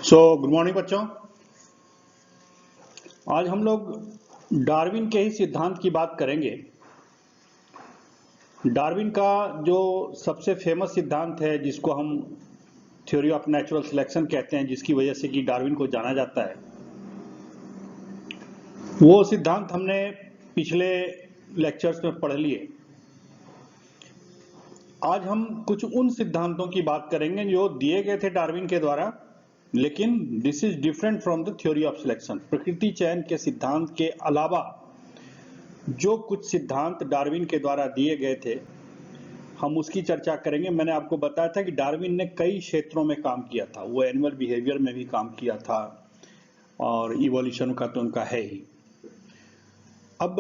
Good morning बच्चों। आज हम लोग डार्विन के ही सिद्धांत की बात करेंगे। डार्विन का जो सबसे फेमस सिद्धांत है, जिसको हम थ्योरी ऑफ नेचुरल सिलेक्शन कहते हैं, जिसकी वजह से कि डार्विन को जाना जाता है, वो सिद्धांत हमने पिछले लेक्चर्स में पढ़ लिए। आज हम कुछ उन सिद्धांतों की बात करेंगे जो दिए गए थे डार्विन के द्वारा, लेकिन this is different from the theory of selection. प्रकृति चयन के सिद्धांत के अलावा जो कुछ सिद्धांत डार्विन के द्वारा दिए गए थे, हम उसकी चर्चा करेंगे। मैंने आपको बताया था कि डार्विन ने कई क्षेत्रों में काम किया था। वो एनिमल बिहेवियर में भी काम किया था और इवोल्यूशन का तो उनका है ही। अब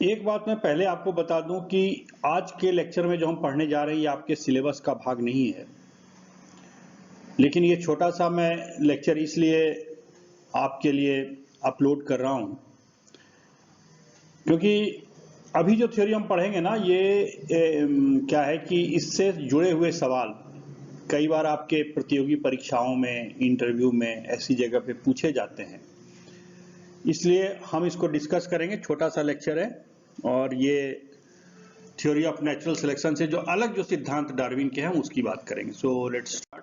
एक बात मैं पहले आपको बता दूं कि आज के लेक्चर में जो हम पढ़ने जा रहे हैं, ये आपके सिलेबस का भाग नहीं है, लेकिन ये छोटा सा मैं लेक्चर इसलिए आपके लिए अपलोड कर रहा हूं क्योंकि अभी जो थ्योरी हम पढ़ेंगे ना, ये क्या है कि इससे जुड़े हुए सवाल कई बार आपके प्रतियोगी परीक्षाओं में, इंटरव्यू में, ऐसी जगह पे पूछे जाते हैं, इसलिए हम इसको डिस्कस करेंगे। छोटा सा लेक्चर है और ये थ्योरी ऑफ नेचुरल सिलेक्शन से जो अलग जो सिद्धांत डार्विन के हैं उसकी बात करेंगे। So let's start.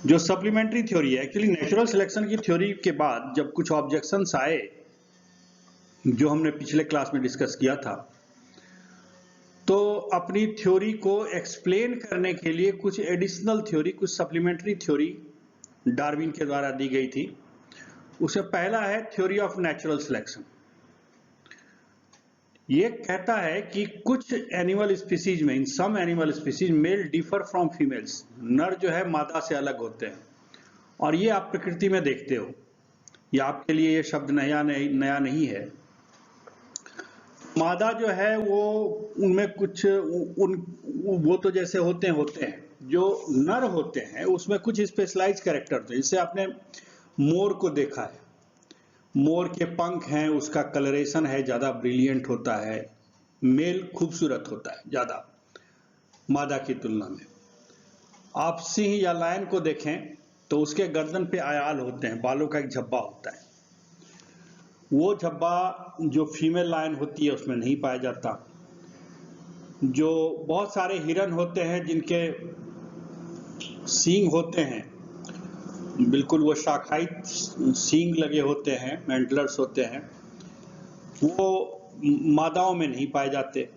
जो सप्लीमेंट्री थ्योरी है, एक्चुअली नेचुरल सिलेक्शन की थ्योरी के बाद जब कुछ ऑब्जेक्शंस आए, जो हमने पिछले क्लास में डिस्कस किया था, तो अपनी थ्योरी को एक्सप्लेन करने के लिए कुछ एडिशनल थ्योरी, कुछ सप्लीमेंट्री थ्योरी डार्विन के द्वारा दी गई थी। उसमें पहला है थ्योरी ऑफ नेचुरल सिलेक्शन। ये कहता है कि कुछ एनिमल स्पीसीज में, in some animal species, male differ from females. नर जो है मादा से अलग होते हैं, और ये आप प्रकृति में देखते हो। ये आपके लिए ये शब्द नया नहीं है। मादा जो है वो उनमें कुछ वो तो जैसे होते हैं। जो नर होते हैं उसमें कुछ स्पेशलाइज कैरेक्टर होते हैं। जैसे आपने मोर को देखा है, मोर के पंख हैं, उसका कलरेशन है, ज्यादा ब्रिलियंट होता है, मेल खूबसूरत होता है ज्यादा मादा की तुलना में। आप सिंह या लायन को देखें तो उसके गर्दन पे आयाल होते हैं, बालों का एक झब्बा होता है। वो झब्बा जो फीमेल लायन होती है उसमें नहीं पाया जाता। जो बहुत सारे हिरन होते हैं जिनके सींग होते हैं, बिल्कुल वो शाखाई सींग लगे होते हैं, एंटलर्स होते हैं, वो मादाओं में नहीं पाए जाते।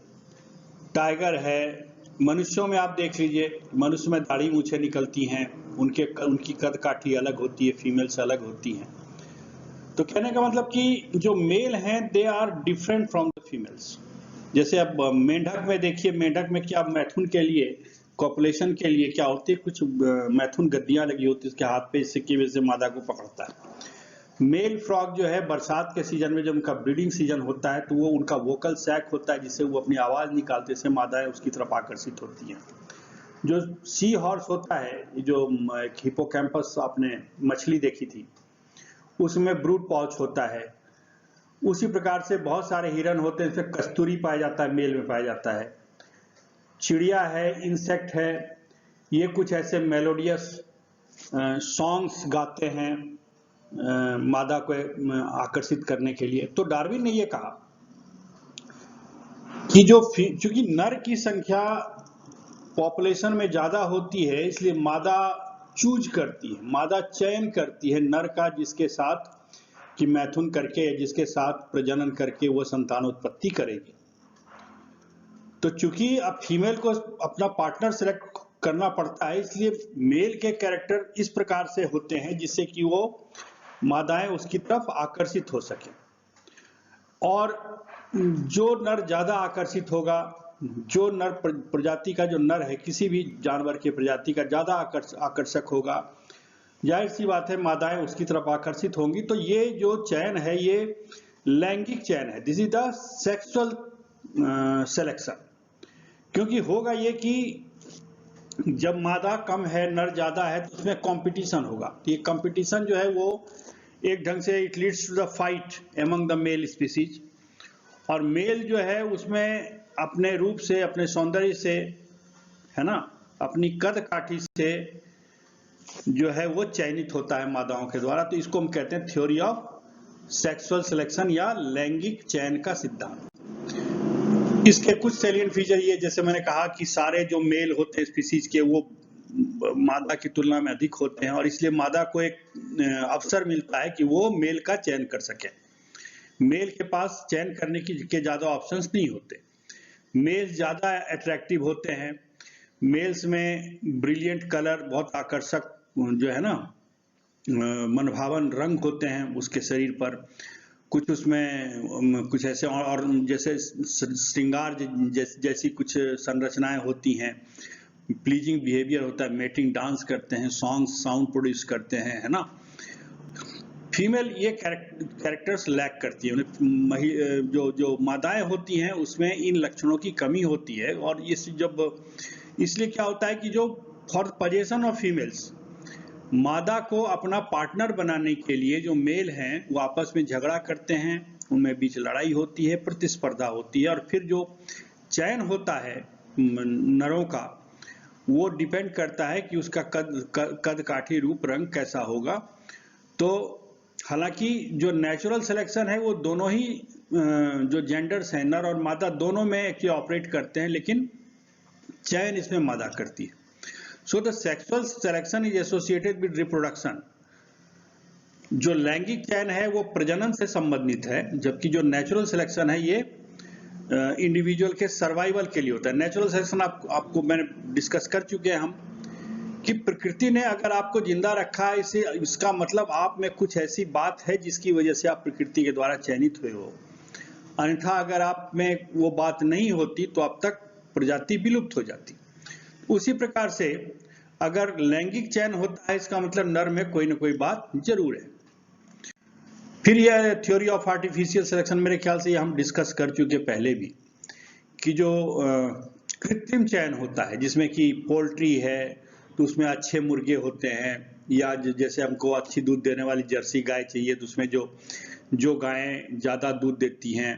टाइगर है। मनुष्यों में आप देख लीजिए, मनुष्य में दाढ़ी मूछें निकलती हैं, उनकी कद काठी अलग होती है, फीमेल से अलग होती हैं। तो कहने का मतलब कि जो मेल हैं they are different from the females. जैसे अब मेंढक में देखिए, मेंढक में क्या मैथुन के लिए, कॉपुलेशन के लिए क्या होती है, कुछ मैथुन गद्दियां लगी होती है उसके हाथ पे, इसकी वजह से मादा को पकड़ता है। मेल फ्रॉग जो है बरसात के सीजन में जब उनका ब्रीडिंग सीजन होता है तो वो उनका वोकल सैक होता है, जिससे वो अपनी आवाज निकालते से मादाएं उसकी तरफ आकर्षित होती हैं। जो सी हॉर्स होता है, जो हिपोकैम्पस आपने मछली देखी थी, उसमें ब्रूड पाउच होता है। उसी प्रकार से बहुत सारे हिरन होते हैं, इसमें कस्तूरी पाया जाता है, मेल में पाया जाता है। चिड़िया है, इंसेक्ट है, ये कुछ ऐसे मेलोडियस सॉन्ग्स गाते हैं मादा को आकर्षित करने के लिए। तो डार्विन ने ये कहा कि चूंकि नर की संख्या पॉपुलेशन में ज्यादा होती है, इसलिए मादा चूज करती है, मादा चयन करती है नर का, जिसके साथ कि मैथुन करके, जिसके साथ प्रजनन करके वो संतानोत्पत्ति करेगी। तो चूंकि अब फीमेल को अपना पार्टनर सेलेक्ट करना पड़ता है, इसलिए मेल के कैरेक्टर इस प्रकार से होते हैं जिससे कि वो मादाएं उसकी तरफ आकर्षित हो सके। और जो नर ज्यादा आकर्षित होगा, जो नर प्रजाति का जो नर है, किसी भी जानवर की प्रजाति का ज्यादा आकर्षक होगा, जाहिर सी बात है मादाएं उसकी तरफ आकर्षित होंगी। तो ये जो चयन है ये लैंगिक चयन है, this is the sexual selection. क्योंकि होगा ये कि जब मादा कम है, नर ज्यादा है, तो उसमें कंपटीशन होगा। ये कंपटीशन जो है वो एक ढंग से it leads to the fight among the male species. और मेल जो है उसमें अपने रूप से, अपने सौंदर्य से, है ना, अपनी कद काठी से जो है वो चयनित होता है मादाओं के द्वारा। तो इसको हम कहते हैं थ्योरी ऑफ सेक्सुअल सिलेक्शन या लैंगिक चयन का सिद्धांत। इसके कुछ सैलिएंट फीचर ये, जैसे मैंने कहा कि सारे जो मेल होते हैं स्पीसीज के वो मादा की तुलना में अधिक होते हैं और इसलिए मादा को एक अवसर मिलता है कि वो मेल का चयन कर सके। मेल के पास चयन करने के ज्यादा ऑप्शंस नहीं होते। मेल्स ज्यादा अट्रैक्टिव होते हैं। मेल्स में ब्रिलियंट कलर, बहुत आकर्षक जो है ना मनभावन रंग होते हैं उसके शरीर पर। कुछ उसमें कुछ ऐसे और जैसे श्रृंगार जैसी कुछ संरचनाएं होती हैं। प्लीजिंग बिहेवियर होता है, मेटिंग डांस करते हैं, सॉन्ग्स साउंड प्रोड्यूस करते हैं, है ना। फीमेल ये कैरेक्टर्स लैक करती है। जो मादाएं होती हैं उसमें इन लक्षणों की कमी होती है और इसलिए क्या होता है कि जो फॉर पोजीशन ऑफ फीमेल्स, मादा को अपना पार्टनर बनाने के लिए जो मेल हैं वो आपस में झगड़ा करते हैं, उनमें बीच लड़ाई होती है, प्रतिस्पर्धा होती है और फिर जो चयन होता है नरों का वो डिपेंड करता है कि उसका कद काठी रूप रंग कैसा होगा। तो हालांकि जो नेचुरल सिलेक्शन है वो दोनों ही जो जेंडर्स हैं, नर और मादा दोनों में एक्चुअली ऑपरेट करते हैं, लेकिन चयन इसमें मादा करती है। So the sexual selection is associated with reproduction. जो लैंगिक चयन है वो प्रजनन से संबंधित है, जबकि जो नेचुरल सिलेक्शन है ये इंडिविजुअल के सर्वाइवल के लिए होता है। नेचुरल सिलेक्शन आपको मैंने डिस्कस कर चुके हैं हम कि प्रकृति ने अगर आपको जिंदा रखा है, इसका मतलब आप में कुछ ऐसी बात है जिसकी वजह से आप प्रकृति के द्वारा चयनित हुए हो। अन्यथा अगर आप में वो बात नहीं होती तो अब तक प्रजाति विलुप्त हो जाती। उसी प्रकार से अगर लैंगिक चयन होता है इसका मतलब नर में कोई ना कोई बात जरूर है। फिर यह थ्योरी ऑफ आर्टिफिशियल सिलेक्शन, मेरे ख्याल से ये हम डिस्कस कर चुके पहले भी, कि जो कृत्रिम चयन होता है जिसमें कि पोल्ट्री है तो उसमें अच्छे मुर्गे होते हैं, या जैसे हमको अच्छी दूध देने वाली जर्सी गाय चाहिए तो उसमें जो गायें ज्यादा दूध देती हैं।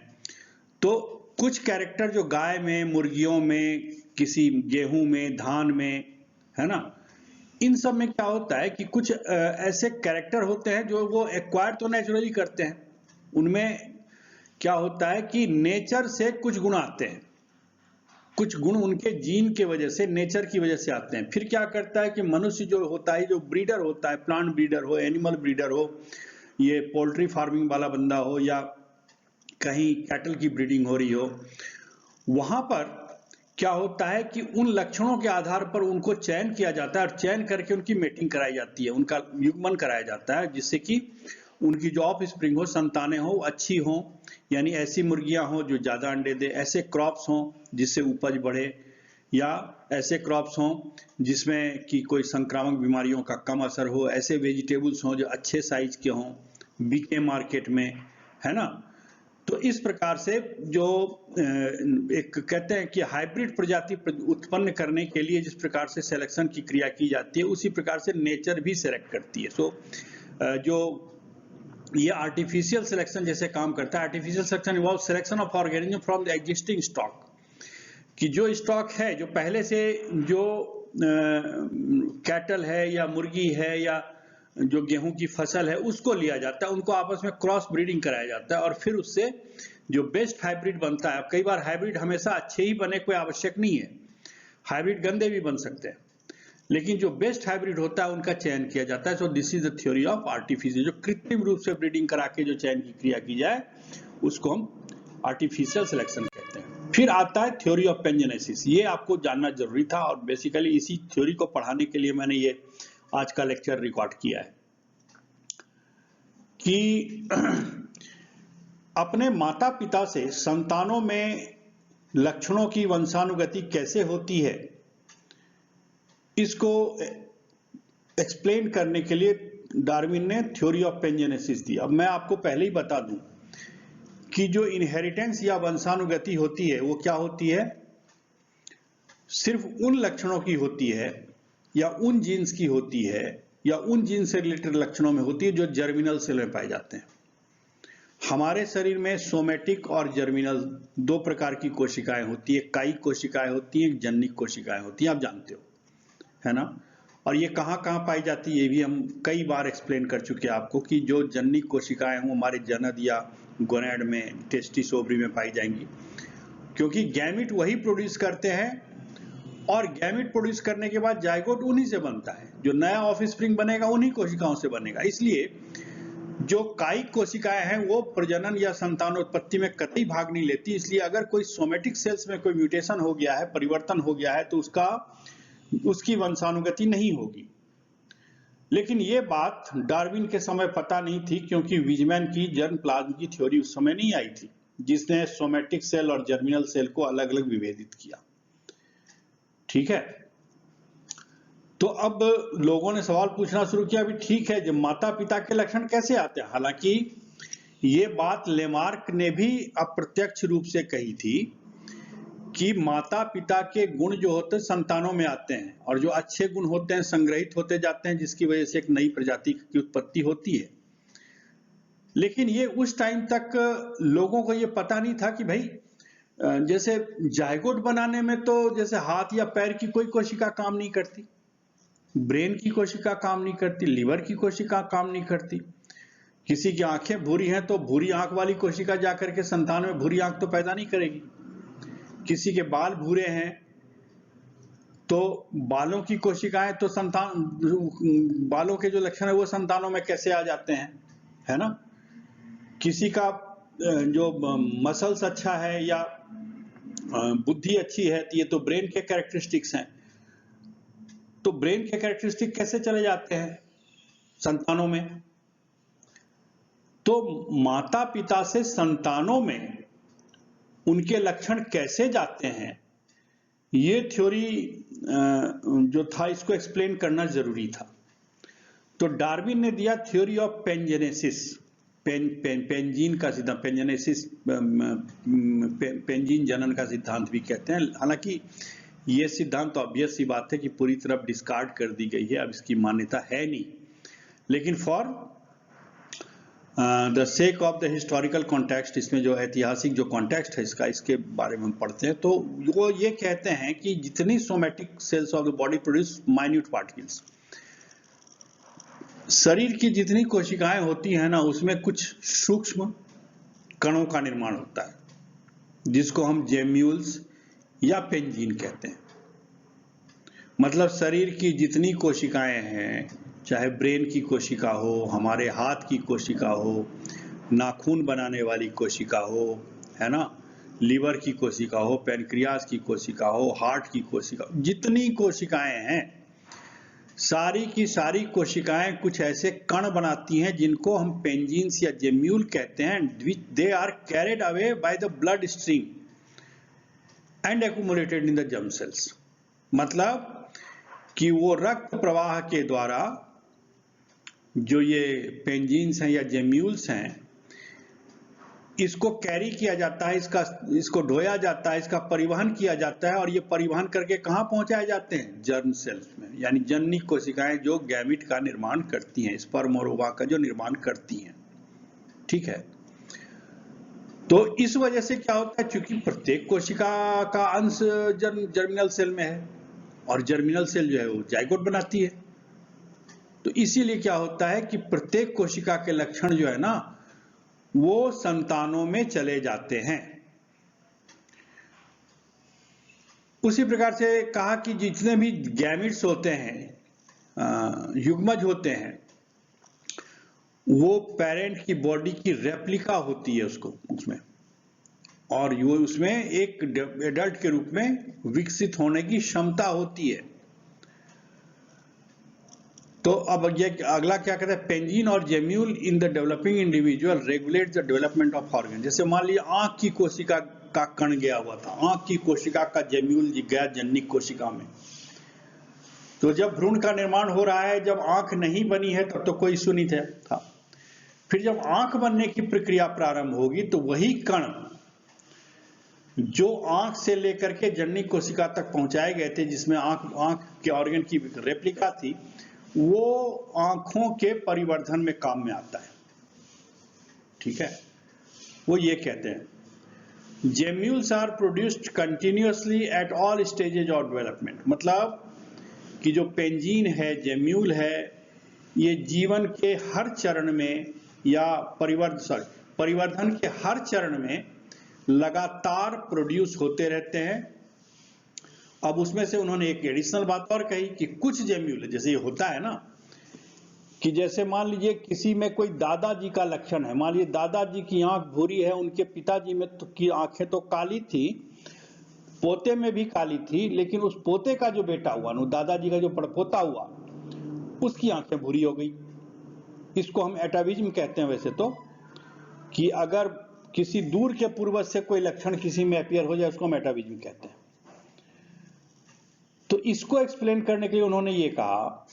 तो कुछ कैरेक्टर जो गाय में, मुर्गियों में, किसी गेहूं में, धान में, है ना, इन सब में क्या होता है कि कुछ ऐसे कैरेक्टर होते हैं जो वो एक्वायर तो नेचुरली करते हैं। उनमें क्या होता है कि नेचर से कुछ गुण आते हैं, कुछ गुण उनके जीन के वजह से, नेचर की वजह से आते हैं। फिर क्या करता है कि मनुष्य जो होता है, जो ब्रीडर होता है, प्लांट ब्रीडर हो, एनिमल ब्रीडर हो, ये पोल्ट्री फार्मिंग वाला बंदा हो या कहीं कैटल की ब्रीडिंग हो रही हो, वहां पर क्या होता है कि उन लक्षणों के आधार पर उनको चयन किया जाता है और चयन करके उनकी मेटिंग कराई जाती है, उनका युग्मन कराया जाता है, जिससे कि उनकी जो ऑफ स्प्रिंग हो, संतानें हो, अच्छी हो, यानी ऐसी मुर्गियां हो जो ज्यादा अंडे दे, ऐसे क्रॉप्स हो जिससे उपज बढ़े, या ऐसे क्रॉप्स हो जिसमें कि कोई संक्रामक बीमारियों का कम असर हो, ऐसे वेजिटेबल्स हो जो अच्छे साइज के हों, बिके मार्केट में, है ना। तो इस प्रकार से जो एक कहते हैं कि हाइब्रिड प्रजाति उत्पन्न करने के लिए जिस प्रकार से सिलेक्शन की क्रिया की जाती है, उसी प्रकार से नेचर भी सिलेक्ट करती है। सो जो ये आर्टिफिशियल सिलेक्शन जैसे काम करता है, artificial selection involve selection of organism from the existing stock, कि जो स्टॉक है, जो पहले से जो कैटल है या मुर्गी है या जो गेहूं की फसल है उसको लिया जाता है, उनको आपस में क्रॉस ब्रीडिंग कराया जाता है और फिर उससे जो बेस्ट हाइब्रिड बनता है। कई बार हाइब्रिड हमेशा अच्छे ही बने कोई आवश्यक नहीं है, हाइब्रिड गंदे भी बन सकते हैं, लेकिन जो बेस्ट हाइब्रिड होता है उनका चयन किया जाता है। So this is the theory of artificial, जो कृत्रिम रूप से ब्रीडिंग करा के जो चयन की क्रिया की जाए उसको हम आर्टिफिशियल सिलेक्शन कहते हैं। फिर आता है थ्योरी ऑफ पेंजेनेसिस, ये आपको जानना जरूरी था और बेसिकली इसी थ्योरी को पढ़ाने के लिए मैंने ये आज का लेक्चर रिकॉर्ड किया है कि अपने माता पिता से संतानों में लक्षणों की वंशानुगति कैसे होती है, इसको एक्सप्लेन करने के लिए डार्विन ने थ्योरी ऑफ पेंजेनेसिस दी। अब मैं आपको पहले ही बता दूं कि जो इनहेरिटेंस या वंशानुगति होती है वो क्या होती है, सिर्फ उन लक्षणों की होती है या उन जीन्स की होती है या उन जीन से रिलेटेड लक्षणों में होती है जो जर्मिनल सेल में पाए जाते हैं। हमारे शरीर में सोमेटिक और जर्मिनल दो प्रकार की कोशिकाएं होती है, कायिक कोशिकाएं होती हैं, जननिक कोशिकाएं होती हैं, आप जानते हो, है ना। और ये कहाँ कहाँ पाई जाती है ये भी हम कई बार एक्सप्लेन कर चुके हैं आपको कि जो जननी कोशिकाएं हों हमारे जनद या गोनैड में, टेस्टिस, ओवरी में पाई जाएंगी, क्योंकि गैमिट वही प्रोड्यूस करते हैं और गैमिट प्रोड्यूस करने के बाद जाइगोट उन्हीं से बनता है, जो नया ऑफस्प्रिंग बनेगा उन्हीं कोशिकाओं से बनेगा। इसलिए जो कायिक कोशिकाएं हैं वो प्रजनन या संतानोत्पत्ति में कतई भाग नहीं लेती। इसलिए अगर कोई सोमेटिक सेल्स में कोई म्यूटेशन हो गया है, परिवर्तन हो गया है, तो उसकी वंशानुगति नहीं होगी। लेकिन ये बात डार्विन के समय पता नहीं थी, क्योंकि वीजमैन की जर्म प्लाज्म की थ्योरी उस समय नहीं आई थी जिसने सोमेटिक सेल और जर्मिनल सेल को अलग अलग विभेदित किया। ठीक है, तो अब लोगों ने सवाल पूछना शुरू किया, अभी ठीक है, जब माता पिता के लक्षण कैसे आते हैं? हालांकि ये बात लेमार्क ने भी अप्रत्यक्ष रूप से कही थी कि माता पिता के गुण जो होते हैं संतानों में आते हैं, और जो अच्छे गुण होते हैं संग्रहित होते जाते हैं, जिसकी वजह से एक नई प्रजाति की उत्पत्ति होती है। लेकिन ये उस टाइम तक लोगों को ये पता नहीं था कि भाई जैसे जायगोट बनाने में तो जैसे हाथ या पैर की कोई कोशिका काम नहीं करती, ब्रेन की कोशिका काम नहीं करती, लिवर की कोशिका काम नहीं करती। किसी की आंखें भूरी हैं तो भूरी आंख वाली कोशिका जाकर के संतान में भूरी आंख तो पैदा नहीं करेगी। किसी के बाल भूरे हैं तो बालों की कोशिकाएं तो बालों के जो लक्षण है वो संतानों में कैसे आ जाते हैं, है ना। किसी का जो मसल्स अच्छा है या बुद्धि अच्छी है, तो ये तो ब्रेन के कैरेक्टरिस्टिक्स हैं, तो ब्रेन के कैरेक्टरिस्टिक कैसे चले जाते हैं संतानों में? तो माता पिता से संतानों में उनके लक्षण कैसे जाते हैं, ये थ्योरी जो था इसको एक्सप्लेन करना जरूरी था। तो डार्विन ने दिया थ्योरी ऑफ पेंजेनेसिस, पेंजीन का सिद्धांत, पेंजेनेसिस, पेंजीन जनन का सिद्धांत भी कहते हैं। हालांकि ये सिद्धांत तो ऑब्वियस सी बात है कि पूरी तरह डिस्कार्ड कर दी गई है, अब इसकी मान्यता है नहीं। लेकिन for the sake of the historical context, इसमें जो ऐतिहासिक जो कॉन्टेक्स्ट है इसका, इसके बारे में हम पढ़ते हैं, तो वो ये कहते हैं कि जितनी somatic cells of the body produce minute particles, शरीर की जितनी कोशिकाएं होती हैं ना, उसमें कुछ सूक्ष्म कणों का निर्माण होता है, जिसको हम जेम्यूल्स या पेंजीन कहते हैं। मतलब शरीर की जितनी कोशिकाएं हैं, चाहे ब्रेन की कोशिका हो, हमारे हाथ की कोशिका हो, नाखून बनाने वाली कोशिका हो, है ना, लीवर की कोशिका हो, पैनक्रियाज की कोशिका हो, हार्ट की कोशिका, जितनी कोशिकाएं हैं, सारी की सारी कोशिकाएं कुछ ऐसे कण बनाती हैं जिनको हम पेंजीन्स या जेम्यूल कहते हैं। They are carried away by the bloodstream and accumulated in the germ cells. मतलब कि वो रक्त प्रवाह के द्वारा जो ये पेंजीन्स हैं या जेम्यूल्स हैं, इसको कैरी किया जाता है, इसको ढोया जाता है, इसका परिवहन किया जाता है, और ये परिवहन करके कहाँ पहुंचाए जाते हैं? जर्म सेल्स में, यानी जननी कोशिकाएं जो गैमिट का निर्माण करती हैं, स्पर्म और ओवा का जो निर्माण करती हैं। ठीक है, तो इस वजह से क्या होता है, चूंकि प्रत्येक कोशिका का अंश जर्मिनल सेल में है और जर्मिनल सेल जो है वो जाइगोट बनाती है, तो इसीलिए क्या होता है कि प्रत्येक कोशिका के लक्षण जो है ना वो संतानों में चले जाते हैं। उसी प्रकार से कहा कि जितने भी गैमिट्स होते हैं, युग्मज होते हैं, वो पेरेंट की बॉडी की रेप्लिका होती है उसमें, और वो उसमें एक एडल्ट के रूप में विकसित होने की क्षमता होती है। तो अब ये अगला क्या कहता है, पेंजीन और gemmule in the developing individual regulate the development of organ. जैसे मान लीजिए आंख की कोशिका का कण गया हुआ था, आंख की कोशिका का जेम्यूल गया जननिक कोशिका में, तो जब भ्रूण का निर्माण हो रहा है, जब आंख नहीं बनी है तब तो कोई इशू नहीं था। फिर जब आंख बनने की प्रक्रिया प्रारंभ होगी तो वही कण जो आंख से लेकर के जननिक कोशिका तक पहुंचाए गए थे, जिसमें आंख के ऑर्गन की रेप्लिका थी, वो आंखों के परिवर्धन में काम में आता है। ठीक है, वो ये कहते हैं gemmules are produced continuously at all stages of development. मतलब कि जो पेंजीन है, जेम्यूल है, ये जीवन के हर चरण में या परिवर्धन के हर चरण में लगातार प्रोड्यूस होते रहते हैं। अब उसमें से उन्होंने एक एडिशनल बात और कही कि कुछ जेम्यूल, जैसे ये होता है ना कि जैसे मान लीजिए किसी में कोई दादाजी का लक्षण है, मान लीजिए दादाजी की आंख भूरी है, उनके पिताजी में तो की आंखें तो काली थी, पोते में भी काली थी, लेकिन उस पोते का जो बेटा हुआ ना, दादाजी का जो पड़पोता हुआ, उसकी आंखें भूरी हो गई। इसको हम एटाविज्म कहते हैं वैसे तो, कि अगर किसी दूर के पूर्वज से कोई लक्षण किसी में अपीयर हो जाए उसको हम एटाविज्म कहते हैं। तो इसको एक्सप्लेन करने के लिए उन्होंने ये कहा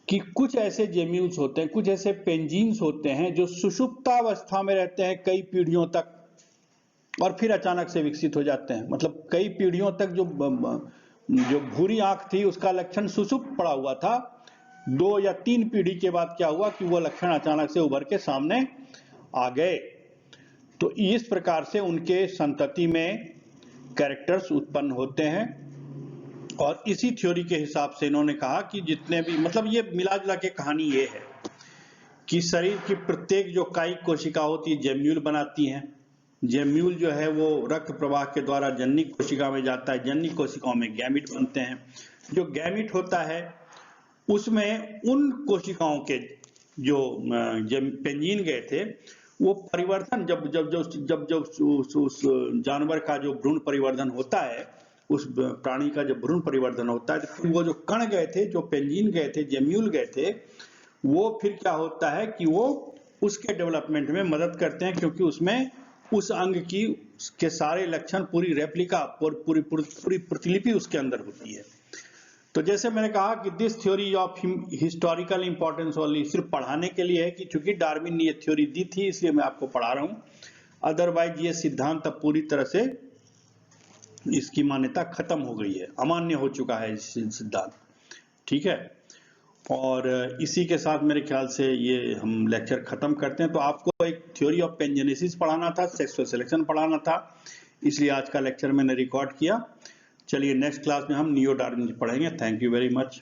कि कुछ ऐसे जेम्यूल्स होते हैं, कुछ ऐसे पेंजीन्स होते हैं जो सुषुप्तावस्था में रहते हैं कई पीढ़ियों तक और फिर अचानक से विकसित हो जाते हैं। मतलब कई पीढ़ियों तक जो भूरी आंख थी उसका लक्षण सुषुप्त पड़ा हुआ था, 2 या 3 पीढ़ी के बाद क्या हुआ कि वो लक्षण अचानक से उभर के सामने आ गए। तो इस प्रकार से उनके संतति में कैरेक्टर्स उत्पन्न होते हैं। और इसी थ्योरी के हिसाब से इन्होंने कहा कि जितने भी, मतलब ये मिला जुला के कहानी ये है कि शरीर की प्रत्येक जो कायिक कोशिका होती है जेम्यूल बनाती हैं। जेम्यूल जो है वो रक्त प्रवाह के द्वारा जननी कोशिका में जाता है, जननी कोशिकाओं में गैमिट बनते हैं। जो गैमिट होता है उसमें उन कोशिकाओं के जो पेंजीन गए थे वो परिवर्तन, जब उस जानवर का जो भ्रूण परिवर्धन होता है, उस प्राणी का जब भ्रूण परिवर्धन होता है, तो वो जो कण गए थे, जो पेंजीन गए थे, जेम्यूल गए थे, वो फिर क्या होता है कि वो उसके डेवलपमेंट में मदद करते हैं, क्योंकि उसमें उस अंग की के सारे लक्षण, पूरी रेप्लिका, पूरी प्रतिलिपि उसके अंदर होती है। तो जैसे मैंने कहा कि this theory of historical importance only सिर्फ पढ़ाने के लिए है कि चूंकि डार्विन ने ये थ्योरी दी थी इसलिए मैं आपको पढ़ा रहा हूं, अदरवाइज ये सिद्धांत अब पूरी तरह से इसकी मान्यता खत्म हो गई है, अमान्य हो चुका है सिद्धांत। ठीक है, और इसी के साथ मेरे ख्याल से ये हम लेक्चर खत्म करते हैं। तो आपको एक थ्योरी ऑफ पेंजेनेसिस पढ़ाना था, सेक्सुअल सिलेक्शन पढ़ाना था, इसलिए आज का लेक्चर मैंने रिकॉर्ड किया। चलिए नेक्स्ट क्लास में हम नियो डार्विन पढ़ेंगे। Thank you very much.